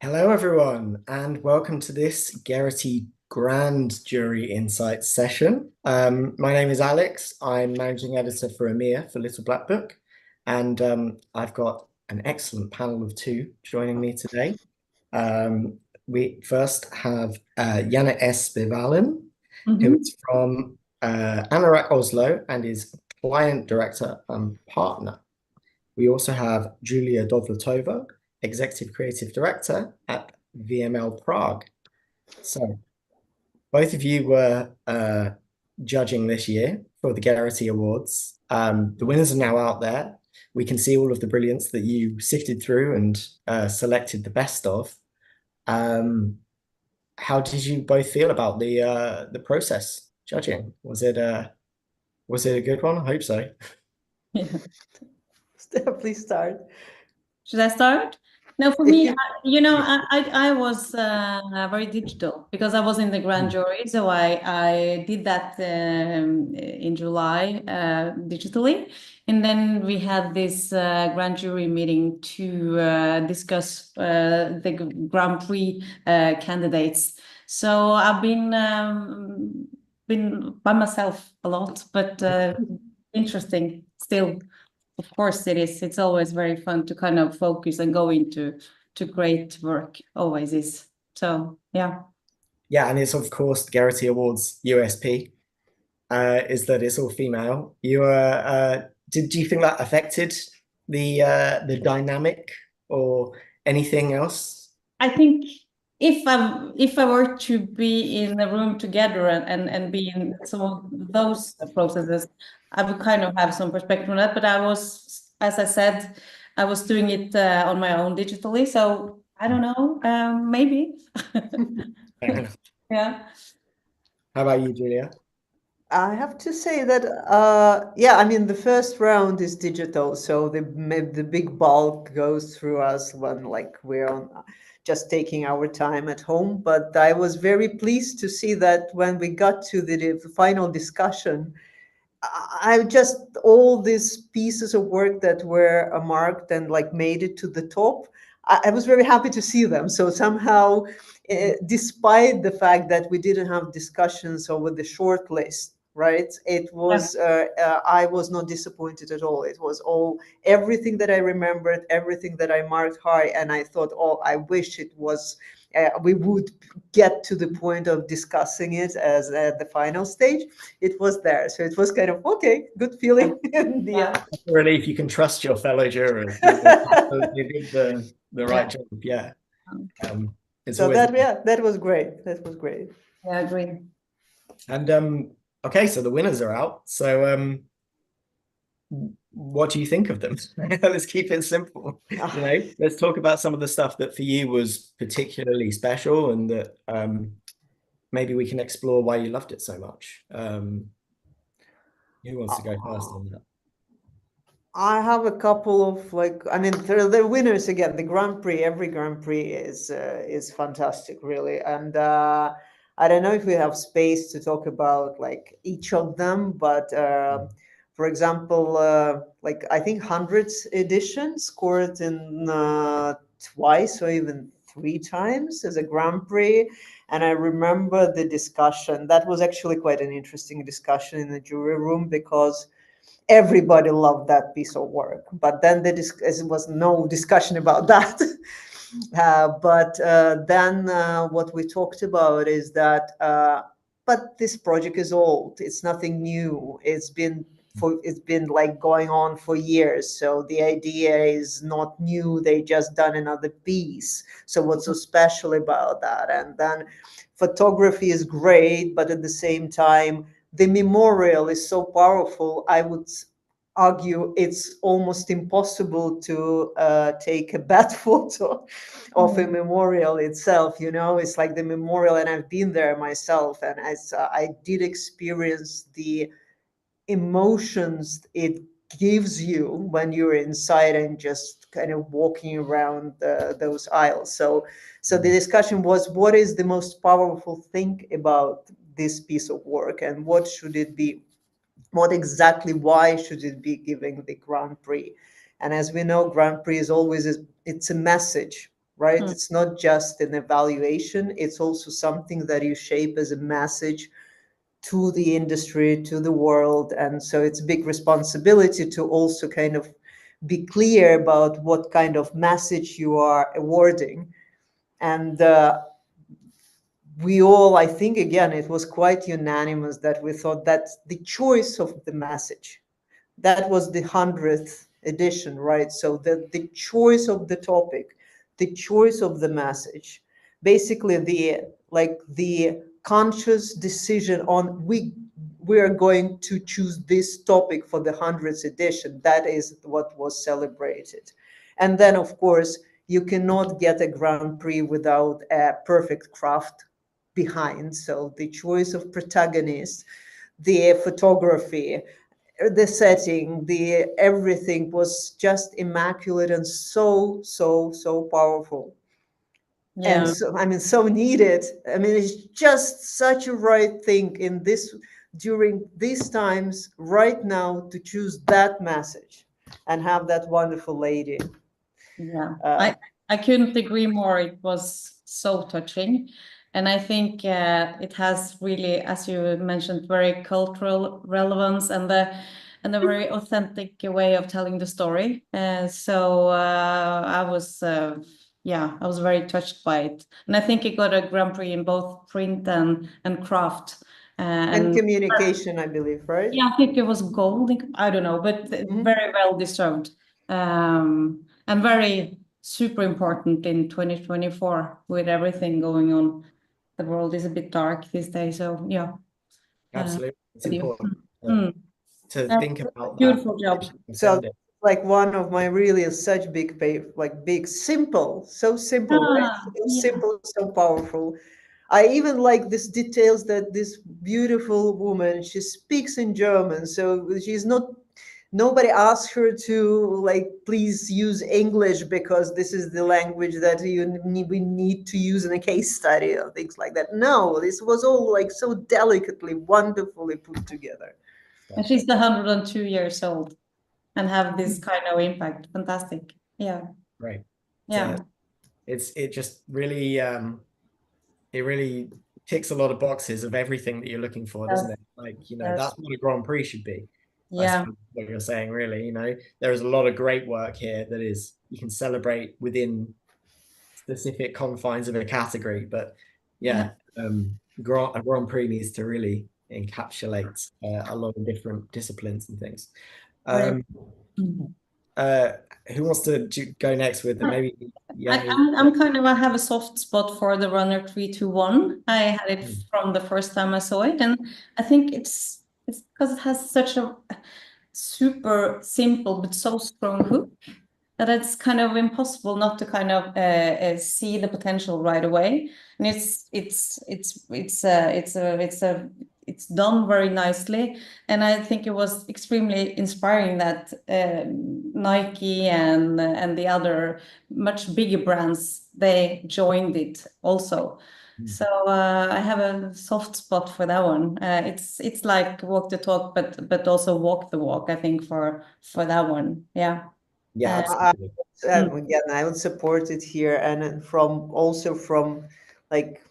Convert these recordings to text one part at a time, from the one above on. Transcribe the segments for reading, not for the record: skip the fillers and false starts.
Hello, everyone, and welcome to this Gerety Grand Jury Insights session. My name is Alex. I'm managing editor for EMEA for Little Black Book, and I've got an excellent panel of two joining me today. We first have Janne S. Bivalen, who is from Anorak Oslo and is client director and partner. We also have Julia Dovlatova, Executive Creative Director at VML Prague. So, both of you were judging this year for the Gerety Awards. The winners are now out there. We can see all of the brilliance that you sifted through and selected the best of. How did you both feel about the process judging? Was it a good one? I hope so. Yeah. Please start. Should I start? No, for me, I was very digital because I was in the grand jury, so I did that in July digitally, and then we had this grand jury meeting to discuss the Grand Prix candidates. So I've been by myself a lot, but interesting still. Of course it is. It's always very fun to kind of focus and go into great work. Always is. So yeah. Yeah, and it's of course the Gerety Awards USP is that it's all female. Do you think that affected the dynamic or anything else? I think if I were to be in a room together and be in some of those processes, I would kind of have some perspective on that. But I was, as I said, I was doing it on my own digitally. So I don't know, maybe. Yeah. How about you, Julia? I have to say that, yeah, I mean, the first round is digital, so the big bulk goes through us when like we're on, just taking our time at home. But I was very pleased to see that when we got to the final discussion, I just all these pieces of work that were marked and like made it to the top. I was very happy to see them. So somehow, despite the fact that we didn't have discussions over the short list, right? It was I was not disappointed at all. It was all everything that I remembered, everything that I marked high, and I thought, oh, I wish it was. We would get to the point of discussing it as at the final stage. It was there, so it was kind of okay, good feeling in the end. It's a relief you can trust your fellow jurors. You did the right job. Yeah. So that was great. That was great. Yeah, I agree. And okay, so the winners are out. So what do you think of them? Let's keep it simple. Let's talk about some of the stuff that for you was particularly special and that maybe we can explore why you loved it so much. Who wants to go first on that? I have a couple of I mean, the winners again. The Grand Prix, every Grand Prix is fantastic, really. And I don't know if we have space to talk about like each of them, but for example, I think 100th edition scored in twice or even three times as a Grand Prix. And I remember the discussion. That was actually quite an interesting discussion in the jury room because everybody loved that piece of work, but then there was no discussion about that. But then what we talked about is that, but this project is old. It's nothing new. It's been like going on for years. So the idea is not new. They just done another piece. So what's so special about that? And then photography is great, but at the same time, the memorial is so powerful. I would argue it's almost impossible to take a bad photo of a memorial itself. It's like the memorial, and I've been there myself, and as I did experience the emotions it gives you when you're inside and just kind of walking around those aisles. So the discussion was, what is the most powerful thing about this piece of work, and what should it be? What exactly, why should it be giving the Grand Prix? And as we know, Grand Prix is always, it's a message, right? It's not just an evaluation, it's also something that you shape as a message to the industry, to the world. And so it's a big responsibility to also kind of be clear about what kind of message you are awarding. And we all, I think, again, it was quite unanimous that we thought that the choice of the message, that was the 100th edition, right? So the choice of the topic, the choice of the message, basically the conscious decision on we are going to choose this topic for the 100th edition. That is what was celebrated. And then, of course, you cannot get a Grand Prix without a perfect craft behind. So the choice of protagonists, the photography, the setting, the everything was just immaculate and so powerful. And so, I mean, so needed. I mean, it's just such a right thing in this during these times right now to choose that message and have that wonderful lady. Yeah, I couldn't agree more. It was so touching. And I think it has really, as you mentioned, very cultural relevance and a very authentic way of telling the story. So I was I was very touched by it. And I think it got a Grand Prix in both print and craft. And communication, I believe, right? Yeah, I think it was gold. I don't know, but very well deserved. And very super important in 2024 with everything going on. The world is a bit dark these days, so yeah. Absolutely. It's important to think about that. Beautiful job. So like one of my really such big big simple, so simple, right? So simple, so powerful. I even like this details that this beautiful woman, she speaks in German, so she's not, nobody asked her to like please use English because this is the language that we need to use in a case study or things like that. No, this was all like so delicately, wonderfully put together. And she's 102 years old and have this kind of impact. Fantastic. Yeah. Right. Yeah. It just really it really ticks a lot of boxes of everything that you're looking for, doesn't it? Like, that's what a Grand Prix should be. Yeah. What you're saying, really, there is a lot of great work here that is you can celebrate within specific confines of a category, but a Grand Prix needs to really encapsulate a lot of different disciplines and things. Who wants to go next with maybe? I have a soft spot for the runner 321. I had it from the first time I saw it, and I think it's because it has such a super simple but so strong hook that it's kind of impossible not to kind of see the potential right away. And it's done very nicely, and I think it was extremely inspiring that Nike and the other much bigger brands, they joined it also. So I have a soft spot for that one. It's like walk the talk, but also walk the walk. I think for that one, yeah. Yeah, again, I would support it here, and from like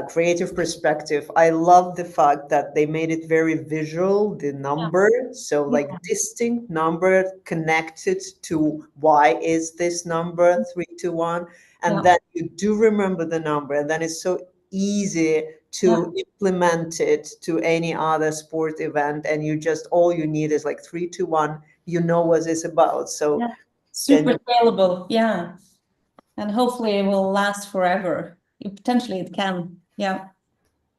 creative perspective, I love the fact that they made it very visual, the number, so like distinct number connected to why is this number 321, and then you do remember the number, and then it's so easy to implement it to any other sport event, and all you need is like 321, what it's about. So super scalable, and hopefully it will last forever. Potentially it can, So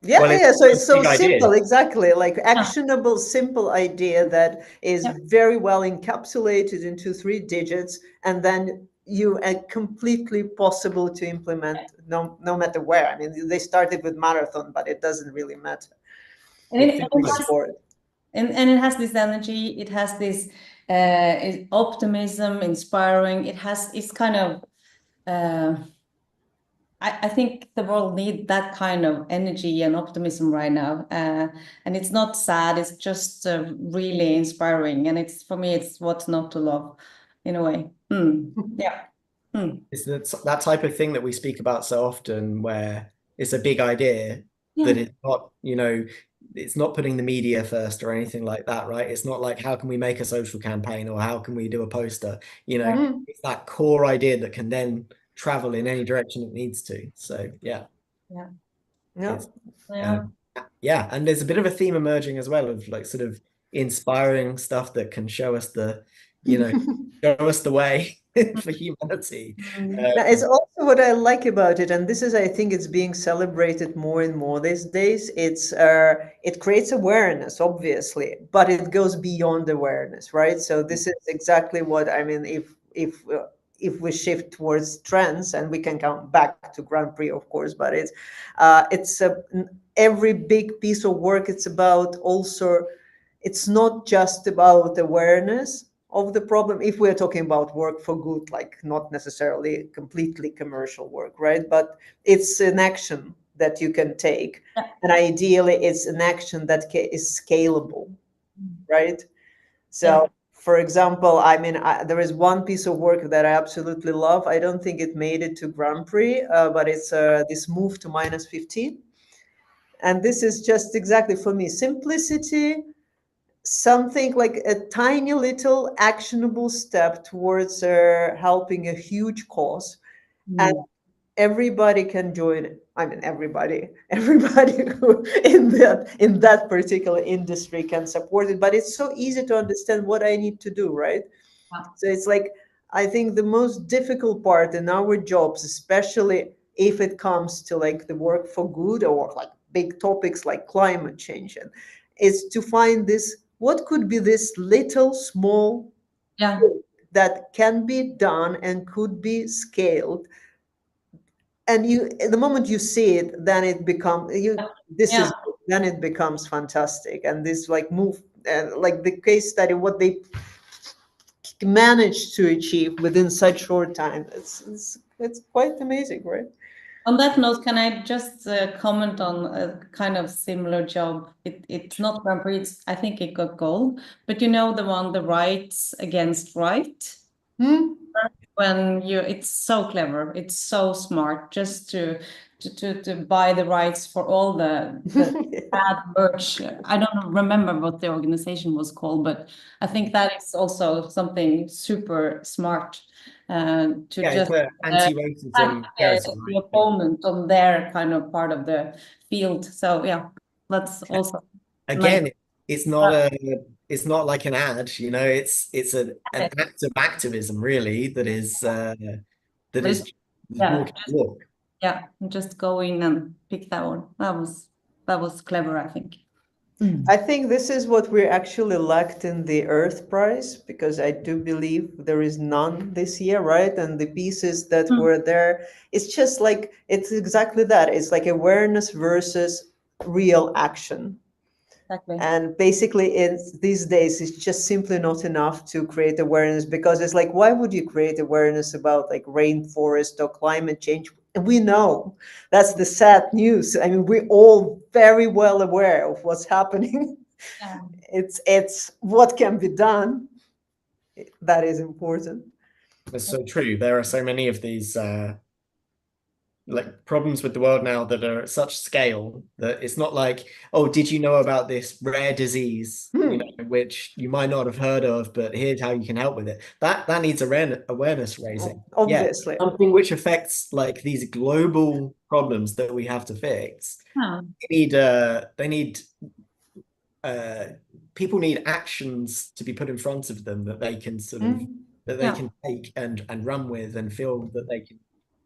it's so simple, exactly, like actionable, simple idea that is very well encapsulated into 3 digits, and then you are completely possible to implement no matter where. I mean, they started with marathon, but it doesn't really matter. And it has this energy, it has this optimism, inspiring. It's kind of I think the world needs that kind of energy and optimism right now. And it's not sad, it's just really inspiring. And for me, it's what's not to love in a way. Yeah. It's that type of thing that we speak about so often, where it's a big idea that it's not, it's not putting the media first or anything like that, right? It's not like how can we make a social campaign or how can we do a poster? It's that core idea that can then travel in any direction it needs to. So yeah. It's, yeah, and there's a bit of a theme emerging as well of like sort of inspiring stuff that can show us show us the way for humanity. It's also what I like about it, and this is, I think, it's being celebrated more and more these days. It creates awareness, obviously, but it goes beyond awareness, right? So this is exactly what I mean. If we shift towards trends, and we can come back to Grand Prix, of course, but every big piece of work. It's about also. It's not just about awareness of the problem, if we're talking about work for good, like not necessarily completely commercial work, right? But it's an action that you can take, and ideally it's an action that is scalable, right? So for example, I mean, there is one piece of work that I absolutely love. I don't think it made it to Grand Prix, but it's this move to -15, and this is just exactly for me simplicity, something like a tiny little actionable step towards helping a huge cause, and everybody can join it. I mean, everybody who in that particular industry can support it, but it's so easy to understand what I need to do, right? So it's like, I think the most difficult part in our jobs, especially if it comes to like the work for good or like big topics like climate change, is to find this, what could be this little small that can be done and could be scaled, and the moment you see it, then it becomes then it becomes fantastic. And this like move, like the case study, what they managed to achieve within such short time, it's quite amazing, right? On that note, can I just comment on a kind of similar job? It's not Grand Prix, I think it got gold, but you know the one, the rights against right? When it's so clever, it's so smart, just to buy the rights for all the bad merch. I don't remember what the organization was called, but I think that is also something super smart, to just anti-racism the opponent on their kind of part of the field. So yeah, that's also again, it's not like an ad, it's an act of activism really that is walking the walk. Just go in and pick that one. That was clever, I think. I think this is what we actually lacked in the Earth Prize, because I do believe there is none this year, right? And the pieces that were there, it's just like, it's exactly that. It's like awareness versus real action. Exactly. And basically, these days, it's just simply not enough to create awareness, because it's like, why would you create awareness about like rainforest or climate change? And we know that's the sad news. I mean, we're all very well aware of what's happening. It's what can be done that is important. That's so true. There are so many of these like problems with the world now that are at such scale that it's not like, oh, did you know about this rare disease, which you might not have heard of, but here's how you can help with it. That needs awareness raising. Obviously. Something which affects like these global problems that we have to fix. They need people need actions to be put in front of them that they can sort of that they can take and run with and feel that they can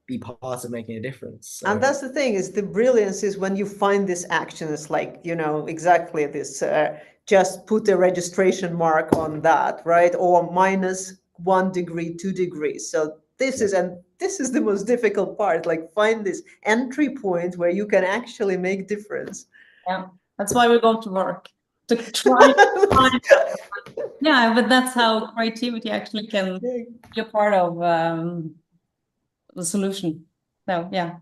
be part of making a difference. So. And that's the thing, is the brilliance is when you find this action. It's like, exactly this, just put a registration mark on that, right? Or -1 degree, 2 degrees. So this is the most difficult part, like find this entry point where you can actually make difference. Yeah, that's why we go to work, to try to find. Yeah, but that's how creativity actually can be a part of the solution. So yeah.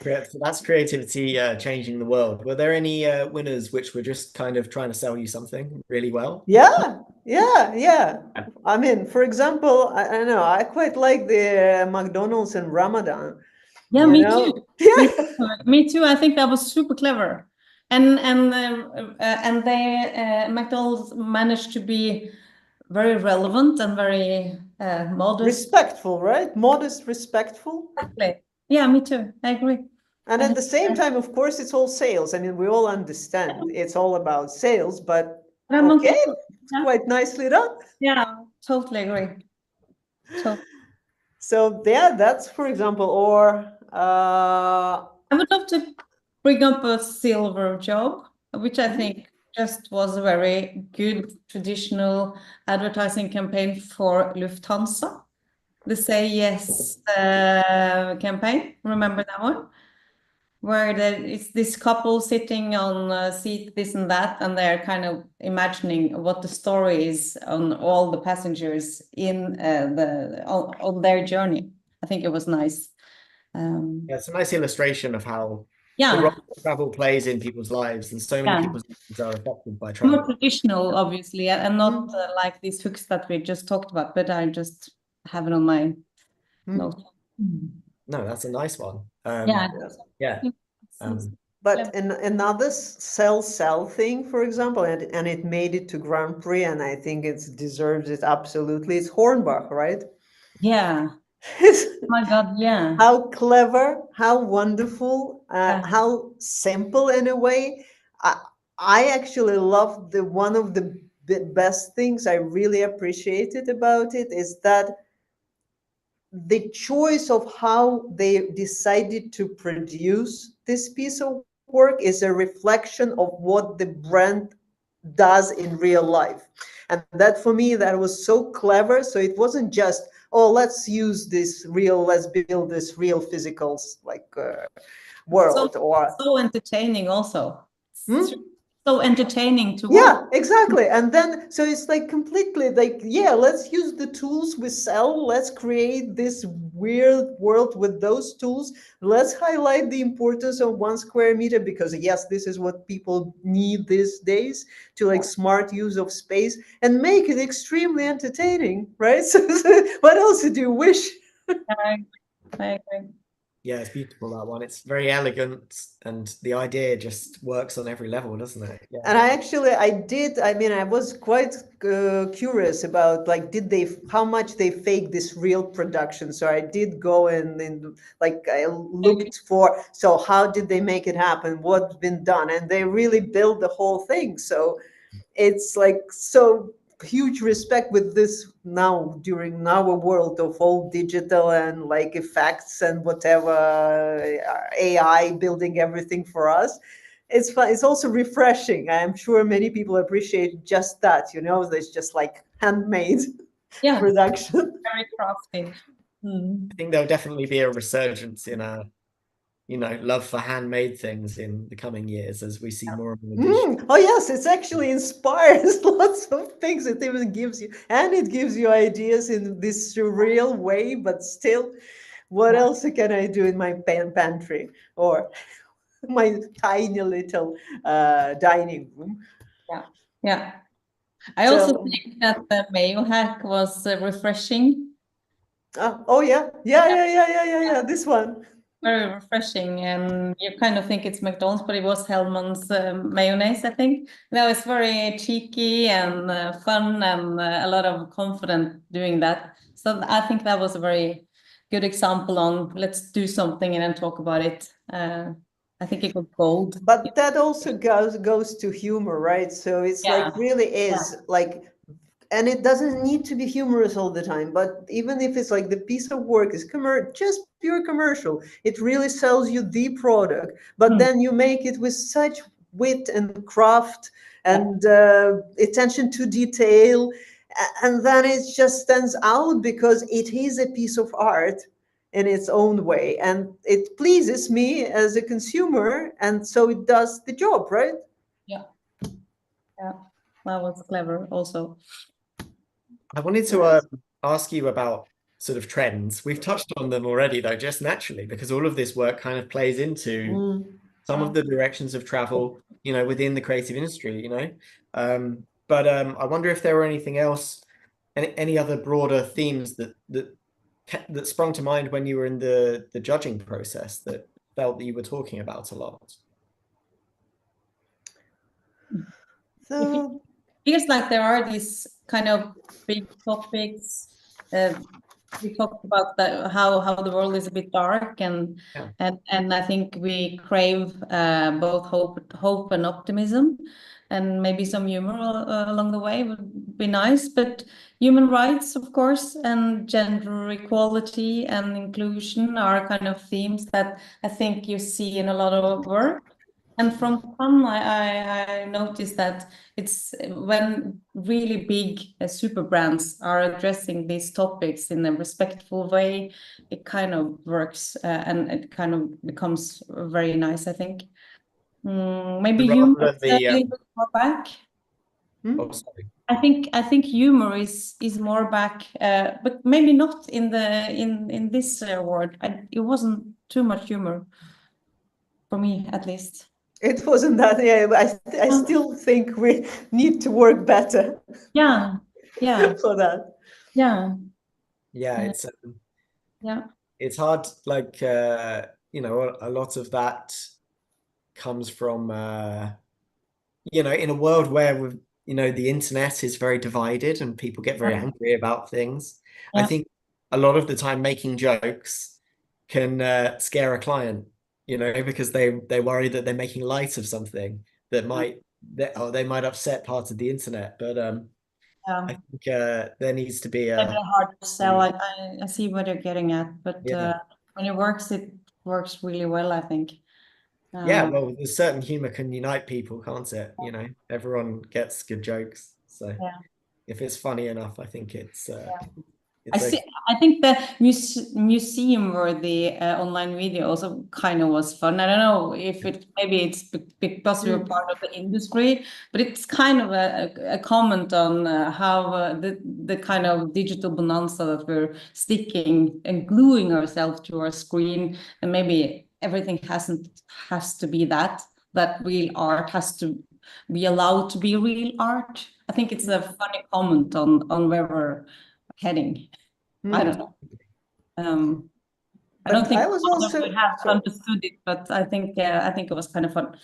So that's creativity changing the world. Were there any winners which were just kind of trying to sell you something really well? Yeah, yeah, yeah. I mean, for example, I don't know, I quite like the McDonald's in Ramadan. Yeah, You me know? too. Yeah. Me too. I think that was super clever. And they McDonald's managed to be very relevant and very modest. Respectful, right? Modest, respectful. Exactly. Yeah, me too. I agree. And I at think, the same time, of course, it's all sales. I mean, we all understand it's all about sales, but I'm not, okay, it's yeah, quite nicely done. yeah, totally agree. So So yeah, that's for example, or I would love to bring up a silver job, which I think just was a very good traditional advertising campaign for Lufthansa. The Say Yes campaign. Remember that one? Where it's this couple sitting on a seat, this and that, and they're kind of imagining what the story is on all the passengers in on their journey. I think it was nice. Yeah, it's a nice illustration of how the Yeah, role travel plays in people's lives, and so many yeah. people's lives are affected by More travel. traditional, obviously, and not like these hooks that we just talked about, but I just have it on my note. No, that's a nice one. Yeah. Yeah. It's but another sell thing, for example, and it made it to Grand Prix, and I think it deserves it absolutely. It's Hornbach, right? yeah. Oh my God, yeah. How clever, how wonderful, Yeah. how simple in a way. I actually love the one of the best things I really appreciated about it is that the choice of how they decided to produce this piece of work is a reflection of what the brand does in real life. And that for me, that was so clever. So it wasn't just, oh, let's use this real, let's build this real physical So world or so entertaining also. It's hmm? so entertaining to work. Yeah, exactly. And then, so it's like completely like, yeah, let's use the tools we sell. Let's create this weird world with those tools. Let's highlight the importance of 1 square meter because, yes, this is what people need these days to like smart use of space and make it extremely entertaining, right? So what else do you wish? I agree. Yeah, it's beautiful, that one. It's very elegant, and the idea just works on every level, doesn't it? Yeah. And I mean, I was quite curious about like, how much they fake this real production. So I did go and like, I looked for, so how did they make it happen? What's been done? And they really built the whole thing. So it's like, so huge respect with this now during our world of all digital and like effects and whatever AI building everything for us. It's fun. It's also refreshing. I'm sure many people appreciate just that, you know, there's just like handmade Yeah, production. very crafty. I think there'll definitely be a resurgence in love for handmade things in the coming years as we see more and more digital. Oh yes, it's actually inspires lots of things. It even gives you, and it gives you ideas in this surreal way. But still, what Yeah. else can I do in my pantry or my tiny little dining room? Yeah. Yeah. I also So, think that the mayo hack was refreshing. oh yeah. This one. Very refreshing, and you kind of think it's McDonald's, but it was Hellman's mayonnaise, I think. No, it's very cheeky and fun, and a lot of confidence doing that. So I think that was a very good example on let's do something and then talk about it. I think it was gold. But that also goes to humor, right? So it's Yeah, like really yeah, is like, and it doesn't need to be humorous all the time, but even if it's like the piece of work is just pure commercial, it really sells you the product, but Hmm. then you make it with such wit and craft Yeah, and attention to detail, and then it just stands out because it is a piece of art in its own way, and it pleases me as a consumer, and so it does the job, right? yeah, yeah. That was clever also. I wanted to Nice. ask you about sort of trends. We've touched on them already, though, just naturally, because all of this work kind of plays into some of the directions of travel, within the creative industry. But I wonder if there were anything else, any other broader themes that sprung to mind when you were in the judging process that felt that you were talking about a lot. It So feels like there are these kind of big topics. We talked about how the world is a bit dark, and Yeah. and I think we crave both hope and optimism, and maybe some humor along the way would be nice. But human rights, of course, and gender equality and inclusion are kind of themes that I think you see in a lot of work. And from some, I noticed that it's when really big super brands are addressing these topics in a respectful way, it kind of works and it kind of becomes very nice, I think. Maybe humor Rather is a than little bit more back. oh, sorry. I think humor is more back, but maybe not in this award. It wasn't too much humor for me, at least. it wasn't that. Yeah, I still think we need to work better Yeah, yeah, for that. yeah, Yeah, yeah. it's hard, like a lot of that comes from in a world where the internet is very divided and people get very angry about things. I Yeah. think a lot of the time making jokes can scare a client, because they worry that they're making light of something they might upset part of the internet. But I Yeah. think there needs to be Maybe a a hard sell. I see what you're getting at, but yeah. when it works really well, I think. Yeah, well, a certain humor can unite people, can't it? Everyone gets good jokes. So Yeah. if it's funny enough, I think Yeah. I it's see. okay. I think the museum where the online video also kind of was fun. I don't know if maybe it's because we're part of the industry, but it's kind of a comment on how the kind of digital bonanza that we're sticking and gluing ourselves to our screen, and maybe everything has to be that real art has to be allowed to be real art. I think it's a funny comment on where we're heading. I don't know. I don't But think I was all of would also have sorry. understood it, but I think it was kind of fun.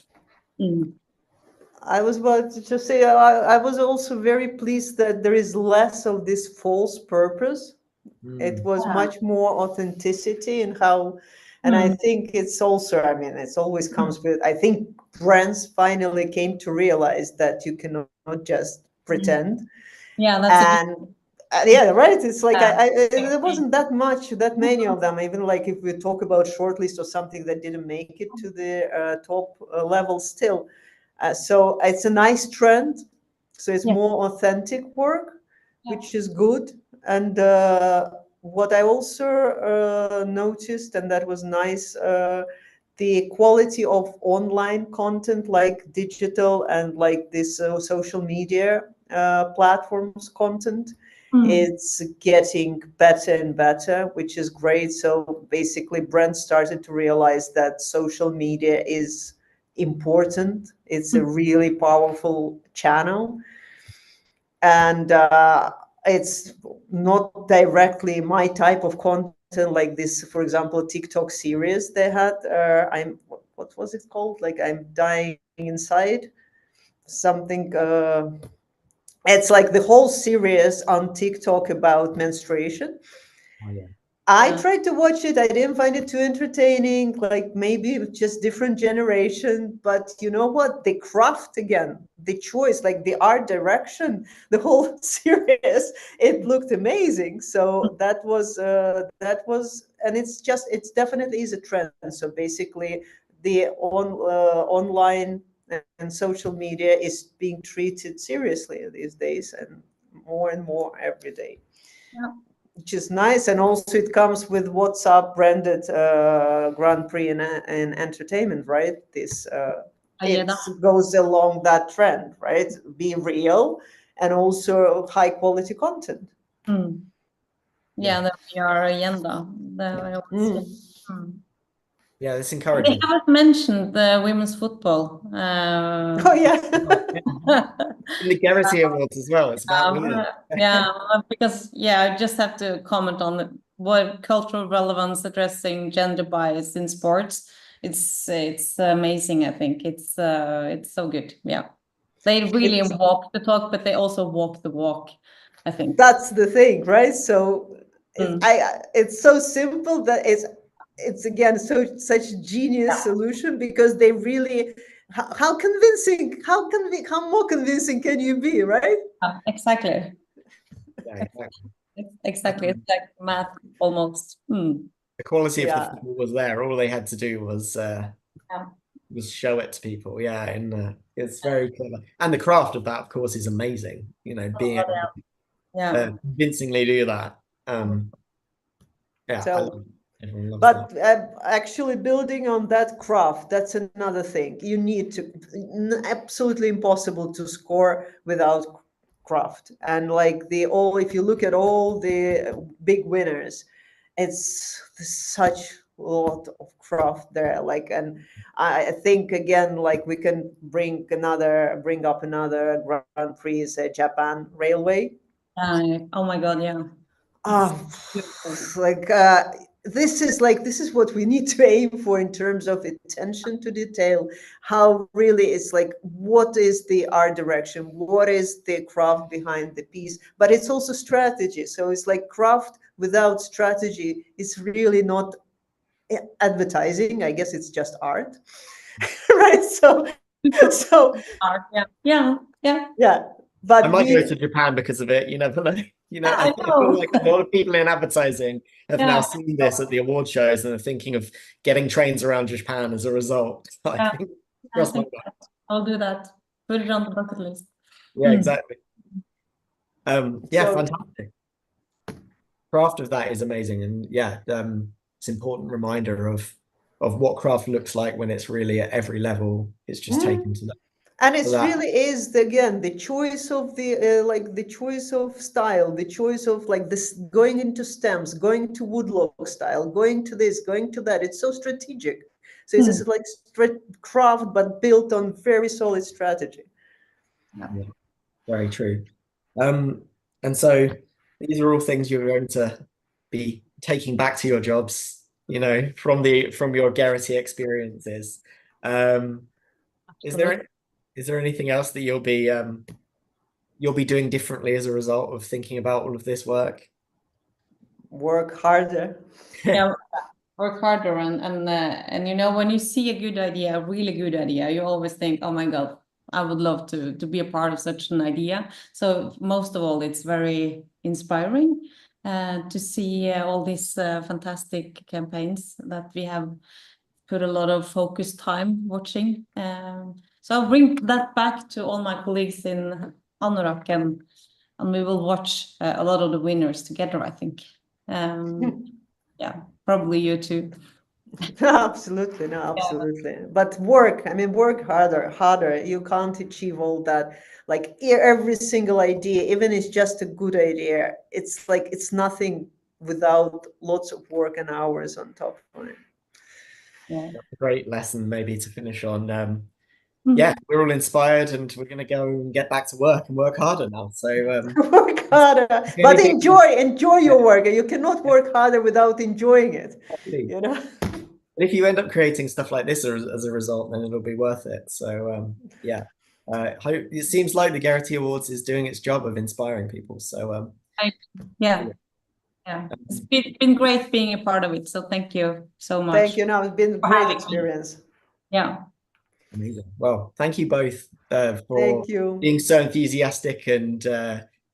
I was about to just say I was also very pleased that there is less of this false purpose. It Mm. was Yeah. much more authenticity in how, and I Mm. think it's also, I mean, it's always comes with, I think brands finally came to realize that you cannot just Mm. pretend. Yeah, that's a And yeah, right. It's like yeah. there wasn't that many of them. Even like if we talk about shortlist or something that didn't make it to the top level still. So it's a nice trend. So it's Yeah. more authentic work, Yeah. which is good. And what I also noticed, and that was nice, the quality of online content, like digital and like this social media platforms content, Mm. it's getting better and better, which is great. So basically, brands started to realize that social media is important. It's a Mm. really powerful channel, and it's not directly my type of content, like this, for example, TikTok series they had. What was it called? Like I'm dying inside. Something. It's like the whole series on TikTok about menstruation. Oh, yeah. I Yeah. tried to watch it. I didn't find it too entertaining. Like maybe it's just different generation, but you know what? The craft again, the choice, like the art direction, the whole series, it looked amazing. So that was, and it's definitely is a trend. So basically, the online and social media is being treated seriously these days, and more every day, Yeah. which is nice. And also it comes with WhatsApp branded Grand Prix in entertainment, right? This Yeah. it goes along that trend, right? Be real and also high quality content. Mm. yeah, the PR agenda. Yeah, it's We encouraging. haven't mentioned the women's football. Oh yeah. In the Gerety Awards as well. It's about women. Yeah, because I just have to comment on what cultural relevance addressing gender bias in sports. It's amazing. I think it's so good. Yeah, they really walk the talk, but they also walk the walk, I think. That's the thing, right? So it's so simple that it's again such genius solution, because they really, how convincing, how more convincing can you be, right? Exactly. Yeah, exactly. Exactly. It's like math almost. The quality of the Yeah. football was there. All they had to do was show it to people. Yeah, and it's very clever. And the craft of that, of course, is amazing. You know, being able to convincingly do that. Yeah, So, everyone loves that. but actually building on that craft, that's another thing. You need to, absolutely impossible to score without craft. And like if you look at all the big winners, it's such a lot of craft there. Like, and I think again, like we can bring up another Grand Prix, Japan Railway. Oh my God, yeah. Like this is what we need to aim for in terms of attention to detail. How really it's like, what is the art direction, what is the craft behind the piece, but it's also strategy. So it's like craft without strategy is really not advertising. I guess it's just art. Right? So Yeah. But I might go to Japan because of it. You never know. You know, I feel like a lot of people in advertising have now seen this at the award shows and are thinking of getting trains around Japan as a result. I think I'll do that. Put it on the bucket list. Yeah, exactly. Yeah, So- fantastic. Craft of that is amazing, and yeah, it's an important reminder of what craft looks like when it's really at every level. It's just taken to that. And it really is again the choice of the choice of style, the choice of like this, going into stems, going to woodlock style, going to this, going to that. It's so strategic. So it's just like craft, but built on very solid strategy. Yeah, very true. And so these are all things you're going to be taking back to your jobs, you know, from your Gerety experiences. Is there anything else that you'll be doing differently as a result of thinking about all of this work? Work harder. Yeah, work harder, and you know, when you see a good idea, a really good idea, you always think, oh my God, I would love to be a part of such an idea. So most of all, it's very inspiring to see all these fantastic campaigns that we have put a lot of focused time watching. So I'll bring that back to all my colleagues in Anorak, and we will watch a lot of the winners together, I think. Yeah, probably you too. Absolutely, no, absolutely. Yeah. But work harder. You can't achieve all that. Like every single idea, even if it's just a good idea, it's like it's nothing without lots of work and hours on top of it. Yeah. That's a great lesson maybe to finish on. Yeah, we're all inspired and we're going to go and get back to work and work harder now. So work harder, but enjoy your work. You cannot work harder without enjoying it. You know. If you end up creating stuff like this as a result, then it'll be worth it. So yeah, it seems like the Gerety Awards is doing its job of inspiring people. So yeah, it's been great being a part of it. So thank you so much. Thank you. No, it's been a great experience. Yeah. Amazing. Well, thank you both for thank you. being so enthusiastic and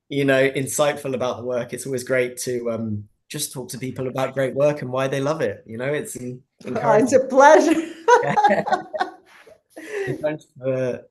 you know, insightful about the work. It's always great to just talk to people about great work and why they love it. You know, it's encouraging. It's a pleasure. Thanks for